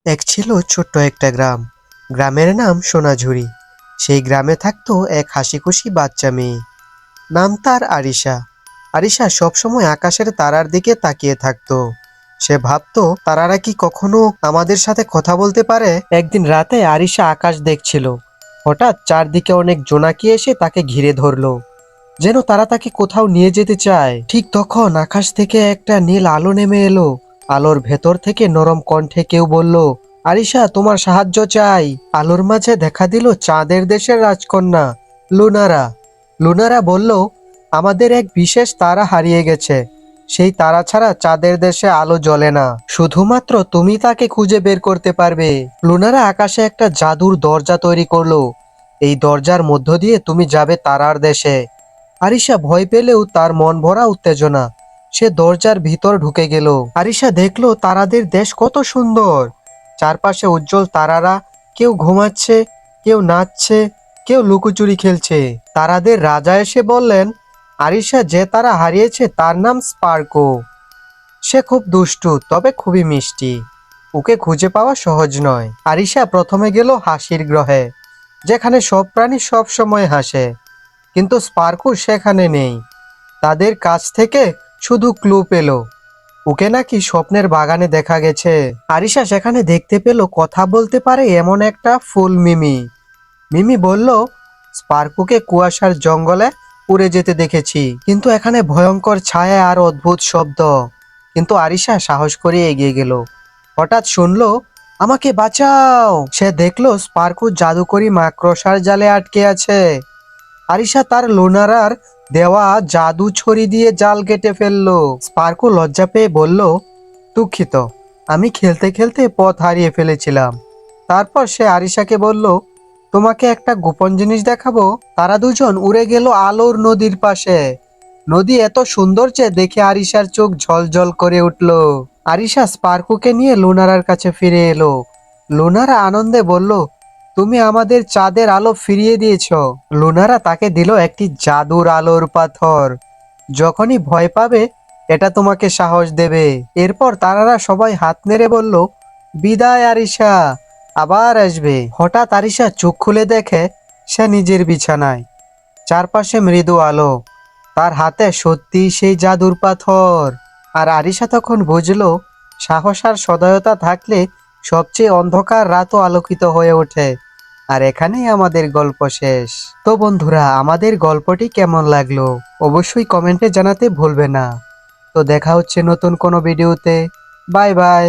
এক ছিল ছোট্ট একটা গ্রাম। গ্রামের নাম সোনাঝুরি। সেই গ্রামে থাকতো এক হাসিখুশি বাচ্চা মেয়ে। নাম তার আরিশা। আরিশা সবসময় আকাশের তারার দিকে তাকিয়ে থাকতো। সে ভাবতো, তারারা কি কখনো আমাদের সাথে কথা বলতে পারে। একদিন রাতে আরিশা আকাশ দেখছিল। হঠাৎ চারদিকে অনেক জোনাকি এসে তাকে ঘিরে ধরলো, যেন তারা তাকে কোথাও নিয়ে যেতে চায়। ঠিক তখন আকাশ থেকে একটা নীল আলো নেমে এলো। আলোর ভেতর থেকে নরম কণ্ঠে কেউ বলল, আরিশা, তোমার সাহায্য চাই। আলোর মাঝে দেখা দিল চাঁদের দেশের রাজকন্যা লুনারা। লুনারা বলল, আমাদের এক বিশেষ তারা হারিয়ে গেছে। সেই তারা ছাড়া চাঁদের দেশে আলো জ্বলে না। শুধুমাত্র তুমি তাকে খুঁজে বের করতে পারবে। লুনারা আকাশে একটা জাদুর দরজা তৈরি করলো। এই দরজার মধ্য দিয়ে তুমি যাবে তারার দেশে। আরিশা ভয় পেলেও তার মন ভরা উত্তেজনা। সে দরজার ভিতর ঢুকে গেল। আরিশা দেখলো তারাদের দেশ কত সুন্দর। চারপাশে উজ্জ্বল তারারা, কেউ ঘুমাচ্ছে, কেউ নাচছে, কেউ লুকোচুরি খেলছে। তারাদের রাজা এসে বললেন, আরিশা যে তারা হারিয়েছে তার নাম স্পার্কো। সে খুব দুষ্টু, তবে খুবই মিষ্টি। ওকে খুঁজে পাওয়া সহজ নয়। আরিশা প্রথমে গেল হাসির গ্রহে, যেখানে সব প্রাণী সব সময় হাসে। কিন্তু স্পার্কু সেখানে নেই। তাদের কাছ থেকে শুধু ক্লু পেল, ওকে নাকি স্বপ্নের বাগানে দেখা গেছে। আরিশা সেখানে দেখতে পেল কথা বলতে পারে এমন একটা ফুল মিমি। মিমি বলল, স্পার্কুকে কুয়াশার জঙ্গলে উড়ে যেতে দেখেছি, কিন্তু এখানে ভয়ঙ্কর ছায়া আর অদ্ভুত শব্দ। কিন্তু আরিশা সাহস করে এগিয়ে গেল। হঠাৎ শুনলো, আমাকে বাঁচাও। সে দেখলো স্পার্কু জাদুকরি মাকড়সার জালে আটকে আছে। আরিশা তার লোনারার দেওয়া জাদু ছড়ি দিয়ে জাল কেটে ফেললো। স্পার্কু লজ্জা পেয়ে বলল, দুঃখিত, আমি খেলতে খেলতে পথ হারিয়ে ফেলেছিলাম। তারপর সে আরিশাকে বলল, তোমাকে একটা গোপন জিনিস দেখাবো। তারা দুজন উড়ে গেল আলোর নদীর পাশে। নদী এত সুন্দর যে দেখে আরিশার চোখ ঝলঝল করে উঠল। আরিশা স্পার্কুকে নিয়ে লুনারার কাছে ফিরে এলো। লুনারা আনন্দে বলল, তুমি আমাদের চাঁদের আলো ফিরিয়ে দিয়েছ। লুনারা তাকে দিল একটি জাদুর আলোর পাথর। যখনই ভয় পাবে, এটা তোমাকে সাহস দেবে। এরপর তারারা সবাই হাত নেড়ে বলল, বিদায় আরিশা, আবার আসবে। হঠাৎ আরিশা চোখ খুলে দেখে সে নিজের বিছানায়। চারপাশে মৃদু আলো। তার হাতে সত্যি সেই জাদুর পাথর। আর আরিশা তখন বুঝলো, সাহস আর সদয়তা থাকলে সবচেয়ে অন্ধকার রাতও আলোকিত হয়ে ওঠে। আর এখানেই আমাদের গল্প শেষ। তো বন্ধুরা, আমাদের গল্পটি কেমন লাগলো অবশ্যই কমেন্টে জানাতে ভুলবে না। তো দেখা হচ্ছে নতুন কোনো ভিডিওতে। Bye bye.